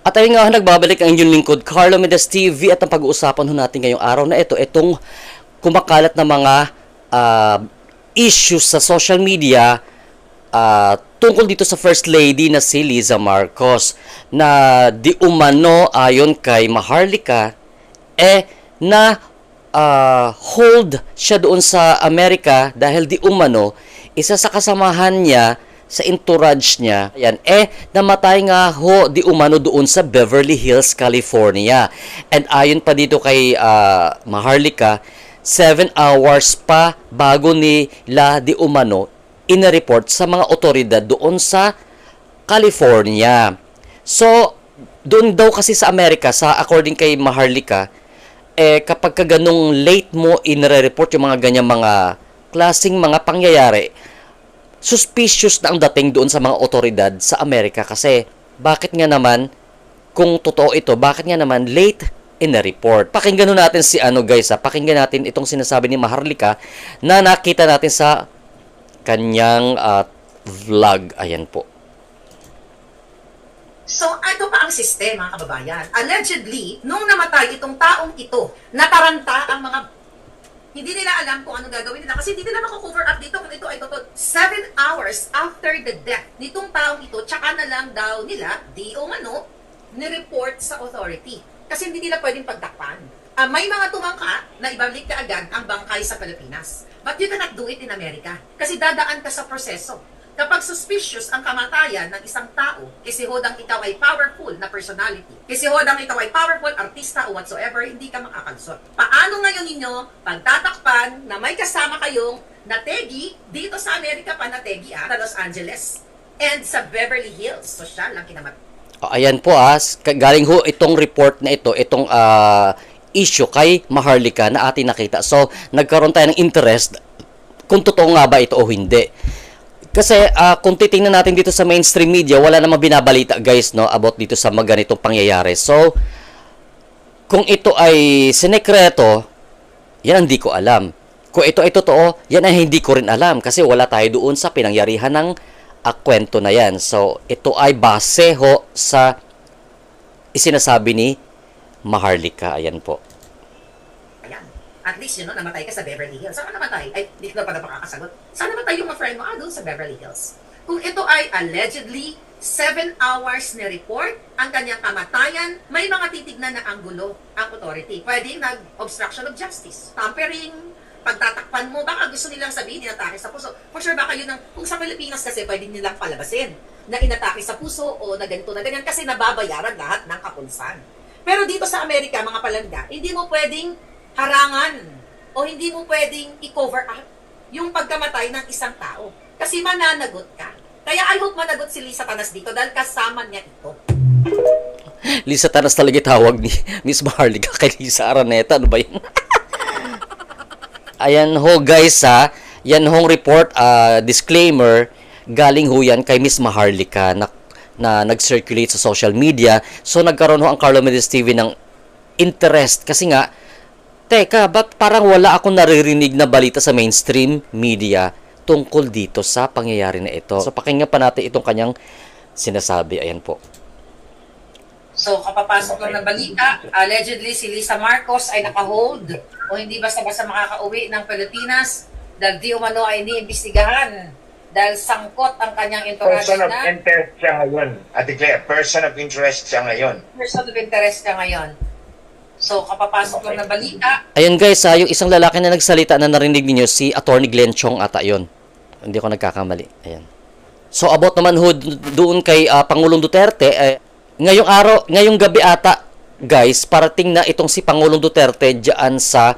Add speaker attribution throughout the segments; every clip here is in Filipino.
Speaker 1: At ayun nga, nagbabalik ang inyong lingkod, Carlo Mendez TV, at ang pag-uusapan ho natin ngayong araw na ito, itong kumakalat na mga issues sa social media tungkol dito sa First Lady na si Liza Marcos, na di umano ayon kay Maharlika, na hold siya doon sa Amerika dahil di umano, isa sa kasamahan niya sa entourage niya, namatay nga ho di umano doon sa Beverly Hills, California. And ayon pa dito kay Maharlika, 7 hours pa bago nila di umano ina-report sa mga otoridad doon sa California. So, doon daw kasi sa Amerika, according kay Maharlika, kapag ka ganung late mo ina-report yung mga ganyang mga klaseng mga pangyayari, suspicious na ang dating doon sa mga otoridad sa Amerika, kasi bakit nga naman, kung totoo ito, bakit nga naman late in the report? Pakinggan natin si pakinggan natin itong sinasabi ni Maharlika na nakita natin sa kanyang vlog. Ayan po.
Speaker 2: So, ito pa ang sistema, mga kababayan. Allegedly, nung namatay itong taong ito, nataranta ang mga hindi nila alam kung ano gagawin nila kasi hindi nila mako-cover up dito kung ito ay totoo. 7 hours after the death nitong taong ito, tsaka na lang daw nila, di o mano, ni-report sa authority. Kasi hindi nila pwedeng pagtakpan. May mga tumangka na ibalik na agad ang bangkay sa Pilipinas. But you cannot do it in America. Kasi dadaan ka sa proseso. Kapag suspicious ang kamatayan ng isang tao, kasi hodang ikaw ay powerful na personality, kasi hodang ikaw ay powerful artista o whatsoever, hindi ka makakalusot. Paano ngayon ninyo pagtatakpan na may kasama kayong nategi dito sa Amerika pa nategi sa Los Angeles and sa Beverly Hills? So siya lang kinamatay.
Speaker 1: Ayan po galing ho itong report na ito, itong issue kay Maharlika na ating nakita. So, nagkaroon tayo ng interest kung totoo nga ba ito o hindi. Kasi kung titingnan natin dito sa mainstream media, wala namang binabalita guys, no, about dito sa mga ganitong pangyayari. So, kung ito ay sinekreto, yan hindi ko alam. Kung ito ay totoo, yan ay hindi ko rin alam kasi wala tayo doon sa pinangyarihan ng kwento na yan. So, ito ay base ho sa isinasabi ni Maharlika. Ayan po.
Speaker 2: At least, namatay ka sa Beverly Hills. Saan namatay? Ay, hindi ka pa na pakakasagot. Saan namatay yung mga friend mo? Doon sa Beverly Hills. Kung ito ay allegedly 7 hours na report, ang kanyang kamatayan, may mga titignan na anggulo ang authority. Pwedeng nag-obstruction of justice, tampering, pagtatakpan mo, baka gusto nilang sabihin, inatake sa puso. For sure, baka yun kung sa Pilipinas kasi pwedeng nilang palabasin na inatake sa puso o na ganito na ganyan kasi nababayaran lahat ng kapulisan. Pero dito sa Amerika, mga palangga, hindi mo pwedeng harangan o hindi mo pwedeng i-cover up yung pagkamatay ng isang tao. Kasi mananagot ka. Kaya I hope managot si Liza Tanas dito dahil kasama niya ito.
Speaker 1: Liza Tanas talaga tawag ni Miss Maharlika kay Liza Araneta. Ano ba yun? Ayan ho guys yan hong report, disclaimer, galing ho yan kay Miss Maharlika na nag-circulate sa social media. So nagkaroon ho ang Carlo Mendez TV ng interest kasi nga, teka, ba't parang wala akong naririnig na balita sa mainstream media tungkol dito sa pangyayari na ito. So pakinggan pa natin itong kanyang sinasabi. Ayan po.
Speaker 2: So, kapapasok lang na balita, allegedly si Liza Marcos ay naka-hold o hindi basta-basta makakauwi ng Pilipinas dahil di umano ay iniimbestigahan dahil sangkot ang kanyang entourage
Speaker 3: Person of interest siya ngayon. Ate Claire, person of interest siya ngayon.
Speaker 2: Person of interest siya ngayon. So, kapapasok lang na balita.
Speaker 1: Ayun guys, yung isang lalaki na nagsalita na narinig niyo, si Attorney Glenn Chong ata yun. Hindi ko nagkakamali. Ayan. So, about naman ho doon kay Pangulong Duterte, ngayong gabi ata, guys, parating na itong si Pangulong Duterte dyan sa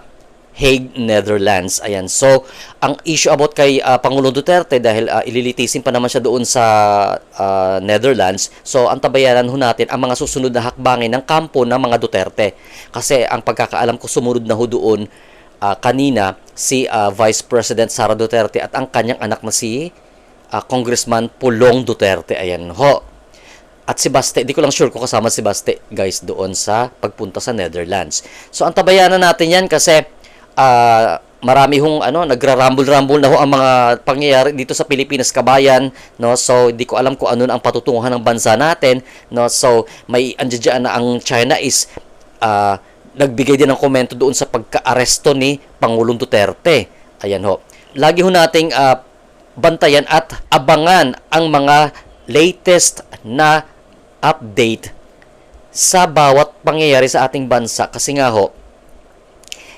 Speaker 1: Hague, Netherlands. Ayan. So, ang issue about kay Pangulong Duterte dahil ililitisin pa naman siya doon sa Netherlands. So, ang tabayanan ho natin ang mga susunod na hakbangin ng kampo ng mga Duterte. Kasi ang pagkakaalam ko sumunod na ho doon kanina si Vice President Sara Duterte at ang kanyang anak na si Congressman Pulong Duterte. Ayan ho. At si Baste, di ko lang sure kung kasama si Baste, guys, doon sa pagpunta sa Netherlands. So, ang tabayanan natin yan kasi marami hong nagrarambol-rambol na ho ang mga pangyayari dito sa Pilipinas, kabayan, no? So di ko alam kung ano na ang patutunguhan ng bansa natin, no? So may andiyan na ang China is nagbigay din ng komento doon sa pagka-aresto ni Pangulong Duterte. Ayan ho. Lagi ho nating bantayan at abangan ang mga latest na update sa bawat pangyayari sa ating bansa, kasi nga ho,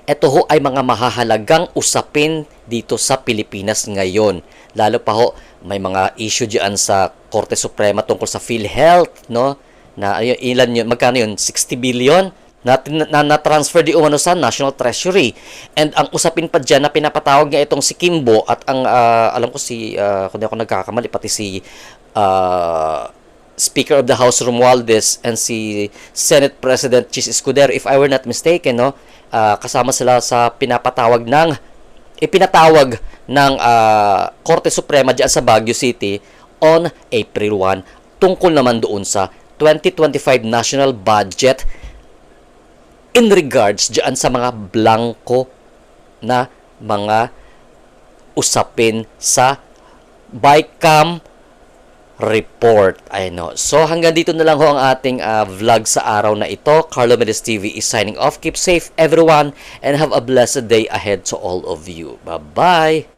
Speaker 1: ito ho ay mga mahahalagang usapin dito sa Pilipinas ngayon. Lalo pa ho, may mga issue diyan sa Korte Suprema tungkol sa PhilHealth, no? Na ilan yun, magkano yun? 60 billion na transfer di umano sa National Treasury. And ang usapin pa diyan na pinapatawag niya itong si Kimbo at ang alam ko si kung di ako nagkakamali, pati si Speaker of the House Romualdez and si Senate President Chis Escudero, if I were not mistaken, no? Kasama sila sa ipinatawag ng Korte Suprema diyan sa Baguio City on April 1 tungkol naman doon sa 2025 national budget in regards diyan sa mga blanco na mga usapin sa BICAM report. So hanggang dito na lang ho ang ating vlog sa araw na ito. Carlo Mendez TV is signing off. Keep safe everyone and have a blessed day ahead to all of you. Bye-bye!